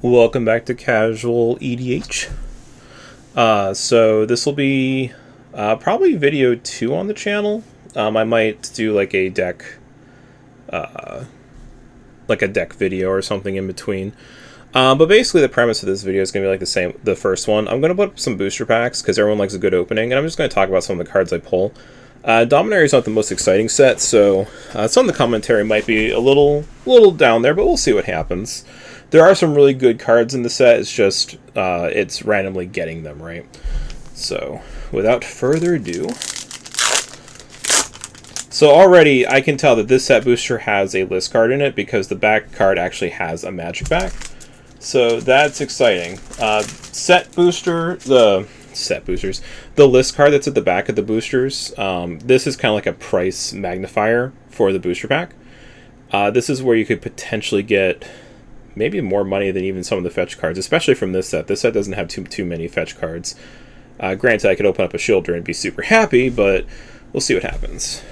Welcome back to Casual EDH. So this will be probably video 2 on the channel. I might do like a deck video or something in between. But basically the premise of this video is going to be like the first one. I'm going to put up some booster packs because everyone likes a good opening, and I'm just going to talk about some of the cards I pull. Dominaria is not the most exciting set, so some of the commentary might be a little down there, but we'll see what happens. There are some really good cards in the set, it's just it's randomly getting them, right? So, without further ado... So already, I can tell that this set booster has a list card in it because the back card actually has a magic back. So that's exciting. Set boosters, the list card that's at the back of the boosters, this is kind of like a price magnifier for the booster pack. This is where you could potentially get maybe more money than even some of the fetch cards, especially from this set. This set doesn't have too many fetch cards. Granted, I could open up a Shielder and be super happy, but we'll see what happens.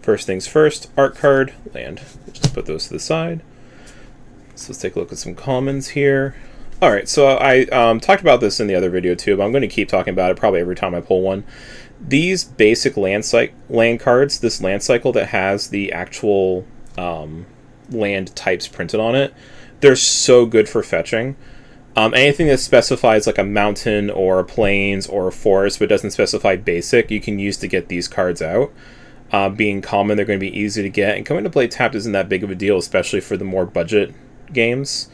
First things first, art card, land. We'll just put those to the side. So let's take a look at some commons here. Alright, so I talked about this in the other video too, but I'm going to keep talking about it probably every time I pull one. These basic land cards, this land cycle that has the actual land types printed on it, they're so good for fetching. Anything that specifies like a mountain or a plains or a forest but doesn't specify basic, you can use to get these cards out. Being common, they're going to be easy to get, and coming to play tapped isn't that big of a deal, especially for the more budget games.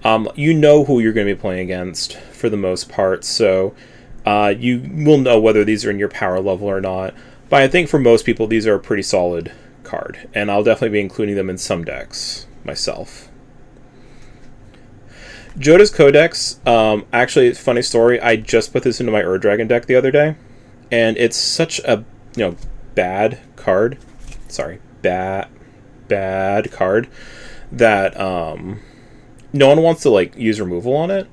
You know who you're going to be playing against for the most part, so you will know whether these are in your power level or not. But I think for most people, these are a pretty solid card, and I'll definitely be including them in some decks myself. Joda's Codex, actually, funny story, I just put this into my Dragon deck the other day, and it's such a, bad card, bad card, that no one wants to use removal on it,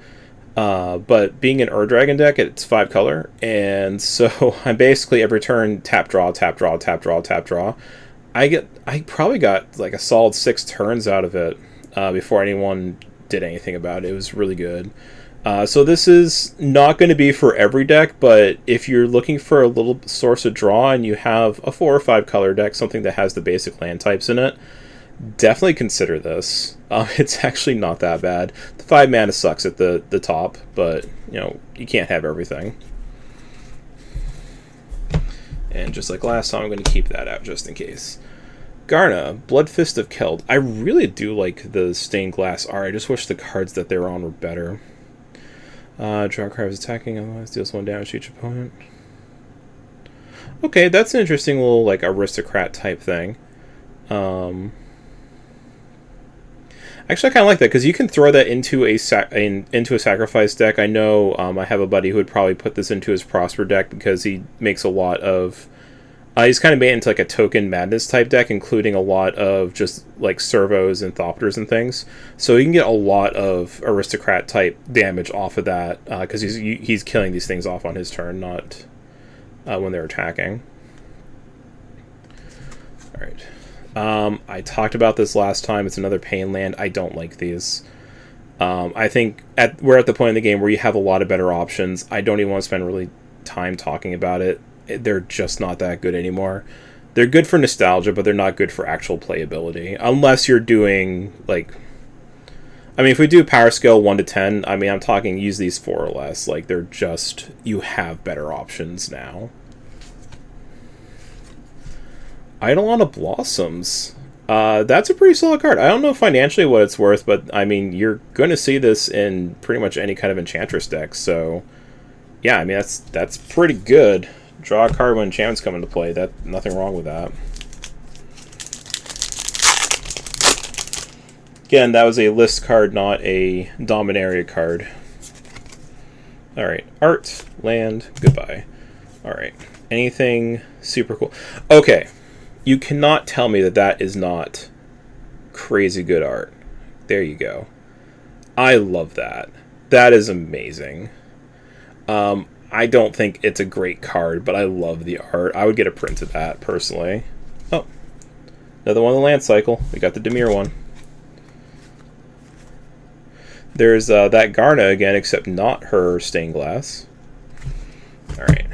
but being an Dragon deck, it's 5 color, and so I basically every turn tap draw, tap draw, tap draw, tap draw. I probably got like a solid 6 turns out of it before anyone did anything about it. It was really good. So this is not going to be for every deck, but if you're looking for a little source of draw and you have a 4 or 5 color deck, something that has the basic land types in it, definitely consider this. It's actually not that bad. The 5 mana sucks at the top, but you can't have everything. And just like last time, I'm going to keep that out just in case. Garna, Blood Fist of Keld. I really do like the stained glass art. I just wish the cards that they're on were better. Draw card is attacking, otherwise deals 1 damage to each opponent. Okay, that's an interesting little aristocrat type thing. Actually, I kind of like that because you can throw that into a sacrifice deck. I know I have a buddy who would probably put this into his Prosper deck because he makes a lot of. He's kind of made into a token madness type deck, including a lot of just servos and thopters and things. So you can get a lot of aristocrat type damage off of that because he's killing these things off on his turn, not when they're attacking. All right. I talked about this last time. It's another pain land. I don't like these. I think we're at the point in the game where you have a lot of better options. I don't even want to spend really time talking about it. They're just not that good anymore. They're good for nostalgia, but they're not good for actual playability. Unless you're doing, if we do power scale 1 to 10, I'm talking use these 4 or less. They're just, you have better options now. Eidolon of Blossoms. That's a pretty solid card. I don't know financially what it's worth, but, you're going to see this in pretty much any kind of Enchantress deck, so... Yeah, that's pretty good. Draw a card when enchantments come into play. Nothing wrong with that. Again, that was a list card, not a Dominaria card. Alright, art, land, goodbye. Alright, anything super cool? Okay, you cannot tell me that is not crazy good art. There you go. I love that. That is amazing. I don't think it's a great card, but I love the art. I would get a print of that, personally. Oh, another one of the land cycle. We got the Dimir one. There's that Garna again, except not her stained glass. Alright.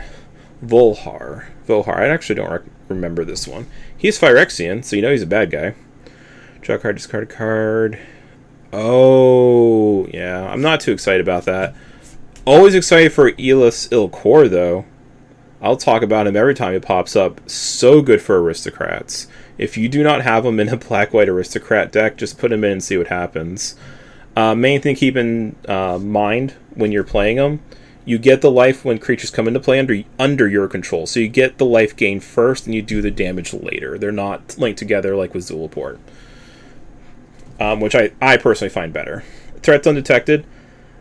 Volhar. I actually don't remember this one. He's Phyrexian, so you know he's a bad guy. Draw a card, discard a card. Oh, yeah. I'm not too excited about that. Always excited for Elis Ilkor, though. I'll talk about him every time he pops up. So good for aristocrats. If you do not have him in a black-white aristocrat deck, just put him in and see what happens. Main thing to keep in mind when you're playing him, you get the life when creatures come into play under your control. So you get the life gain first, and you do the damage later. They're not linked together like with Zulaport. Which I personally find better. Threats undetected.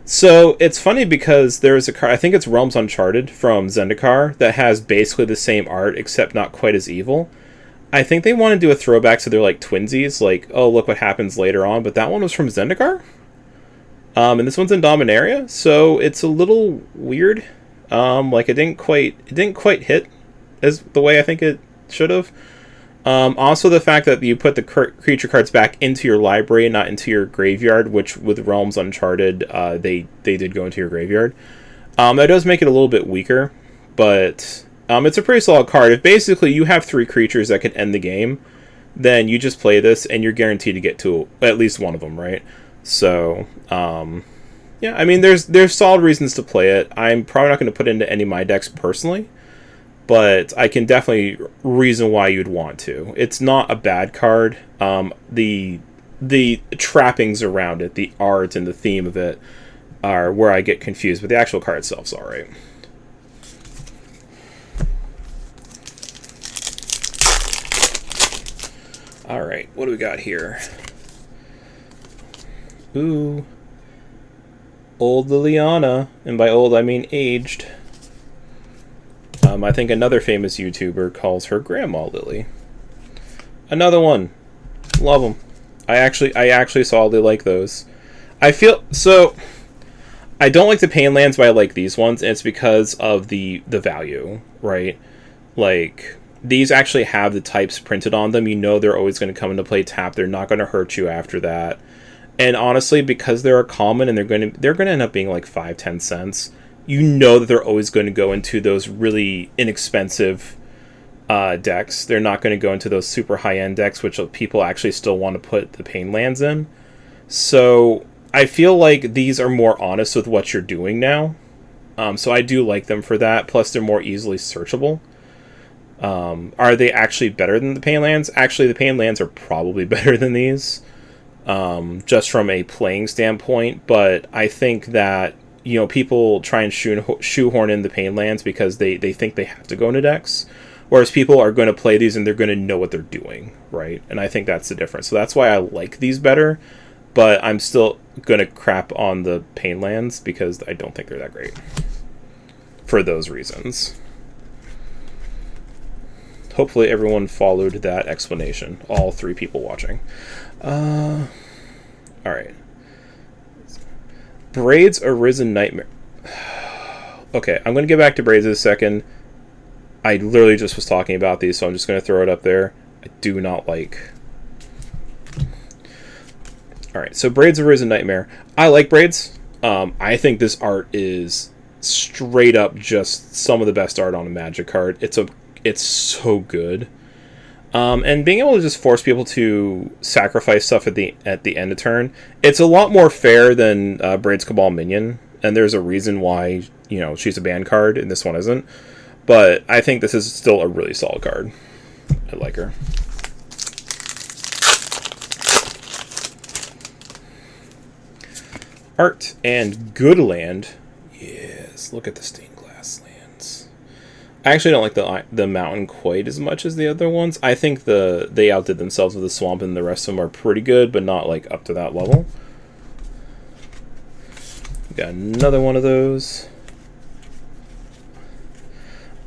So it's funny because there's a card, I think it's Realms Uncharted from Zendikar, that has basically the same art except not quite as evil. I think they want to do a throwback so they're like twinsies, like, oh, look what happens later on, but that one was from Zendikar? And this one's in Dominaria, so it's a little weird. Like it didn't quite hit as the way I think it should have. Also the fact that you put the creature cards back into your library and not into your graveyard, which with Realms Uncharted, they did go into your graveyard. That does make it a little bit weaker, but it's a pretty solid card. If basically you have 3 creatures that can end the game, then you just play this and you're guaranteed to get to at least one of them, right? So, yeah, I mean, there's solid reasons to play it. I'm probably not going to put it into any of my decks personally, but I can definitely reason why you'd want to. It's not a bad card. The trappings around it, the art and the theme of it, are where I get confused, but the actual card itself's alright. Alright, what do we got here? Ooh. Old Liliana, and by old I mean aged. I think another famous YouTuber calls her Grandma Lily. Another one. Love them. I actually solidly like those. I feel so. I don't like the pain lands, but I like these ones, and it's because of the value, right? Like these actually have the types printed on them. You know they're always going to come into play tapped. They're not going to hurt you after that. And honestly, because they're a common and they're going to end up being like 5-10 cents. You know that they're always going to go into those really inexpensive decks. They're not going to go into those super high-end decks, which people actually still want to put the pain lands in. So I feel like these are more honest with what you're doing now. So I do like them for that. Plus, they're more easily searchable. Are they actually better than the pain lands? Actually, the pain lands are probably better than these, just from a playing standpoint. But I think that people try and shoehorn in the pain lands because they think they have to go into decks, whereas people are going to play these and they're going to know what they're doing, right? And I think that's the difference. So that's why I like these better, but I'm still going to crap on the pain lands because I don't think they're that great for those reasons. Hopefully everyone followed that explanation, all 3 people watching. All right. Braid's Arisen Nightmare. Okay, I'm going to get back to Braids in a second. I literally just was talking about these, so I'm just going to throw it up there. I do not like. Alright, so Braid's Arisen Nightmare. I like Braids. I think this art is straight up just some of the best art on a Magic card. It's so good. And being able to just force people to sacrifice stuff at the end of turn, it's a lot more fair than Braid's Cabal Minion, and there's a reason why she's a ban card and this one isn't. But I think this is still a really solid card. I like her. Art and good land. Yes, look at the stained glass lands. I actually don't like the mountain quite as much as the other ones. I think they outdid themselves with the swamp, and the rest of them are pretty good, but not like up to that level. Got another one of those.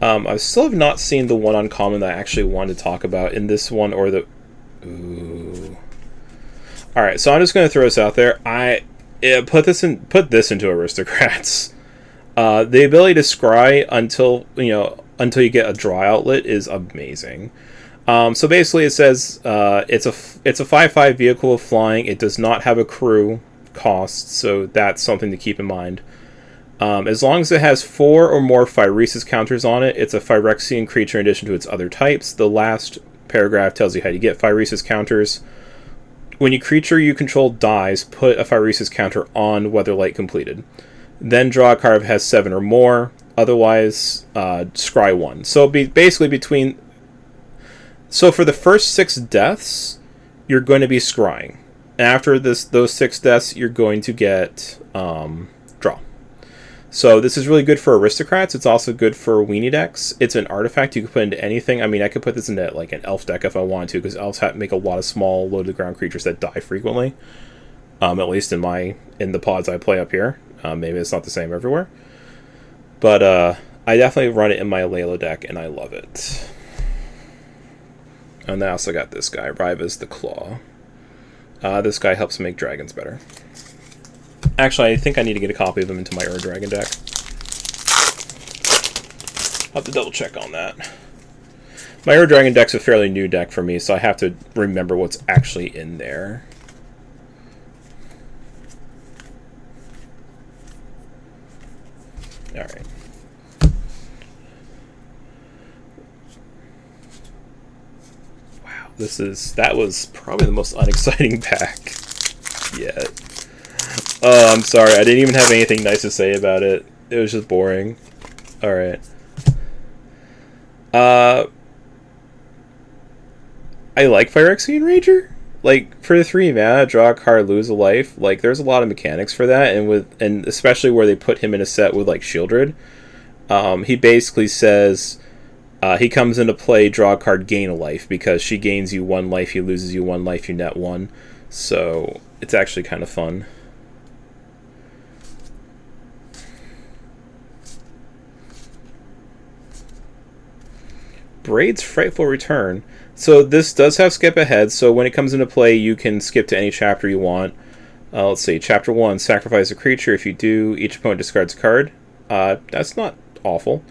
I still have not seen the one uncommon that I actually wanted to talk about in this one, or the. Ooh. All right, so I'm just going to throw this out there. Put this into aristocrats. The ability to scry until you get a draw outlet is amazing. So basically, it says it's a 5/5 vehicle of flying. It does not have a crew. cost, so that's something to keep in mind. As long as it has 4 or more Phyresis counters on it, it's a Phyrexian creature in addition to its other types. The last paragraph tells you how you get Phyresis counters. When a creature you control dies, put a Phyresis counter on Weatherlight completed. Then draw a card that has 7 or more. Otherwise, scry 1. So basically between... So for the first 6 deaths, you're going to be scrying. After those 6 deaths, you're going to get draw. So this is really good for aristocrats. It's also good for weenie decks. It's an artifact you can put into anything. I mean, I could put this into like an elf deck if I wanted to, because elves make a lot of small, low-to-the-ground creatures that die frequently. At least in the pods I play up here. Maybe it's not the same everywhere. But I definitely run it in my Lalo deck, and I love it. And I also got this guy, Rivas the Claw. This guy helps make dragons better. Actually, I think I need to get a copy of him into my Dragon deck. I'll have to double check on that. My Dragon deck's a fairly new deck for me, so I have to remember what's actually in there. Alright. Wow, that was probably the most unexciting pack yet. Oh, I'm sorry. I didn't even have anything nice to say about it. It was just boring. Alright. I like Phyrexian Rager. Like, for the 3 mana, draw a card, lose a life. Like, there's a lot of mechanics for that, and especially where they put him in a set with, like, Shieldred. He basically says he comes into play, draw a card, gain a life, because she gains you 1 life, he loses you 1 life, you net 1. So, it's actually kind of fun. Braid's Frightful Return. So this does have skip ahead, so when it comes into play, you can skip to any chapter you want. Let's see, Chapter 1, sacrifice a creature. If you do, each opponent discards a card. That's not awful.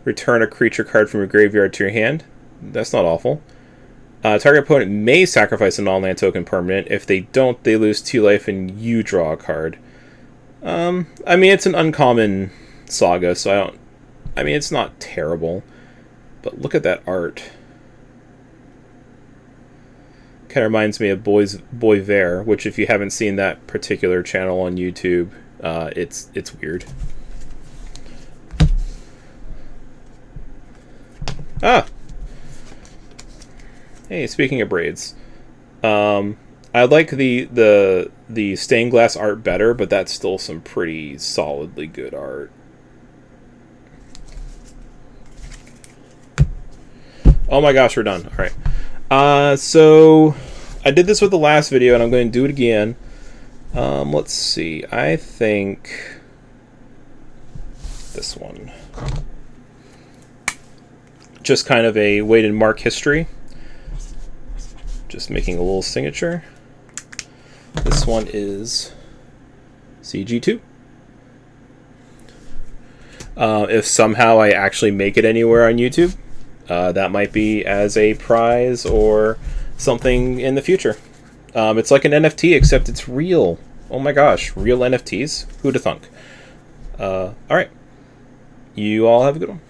Return a creature card from your graveyard to your hand. That's not awful. Target opponent may sacrifice a non-land token permanent. If they don't, they lose 2 life and you draw a card. I mean, it's an uncommon saga, so I mean, it's not terrible. But look at that art. Kind of reminds me of Boy Vare, which if you haven't seen that particular channel on YouTube, it's weird. Ah! Hey, speaking of braids. I like the stained glass art better, but that's still some pretty solidly good art. Oh my gosh, we're done. Alright. So I did this with the last video, and I'm going to do it again. Let's see. I think this one. Just kind of a way to mark history. Just making a little signature. This one is CG2. If somehow I actually make it anywhere on YouTube, that might be as a prize or something in the future. It's like an NFT, except it's real. Oh my gosh, real NFTs? Who'da thunk? Alright. You all have a good one.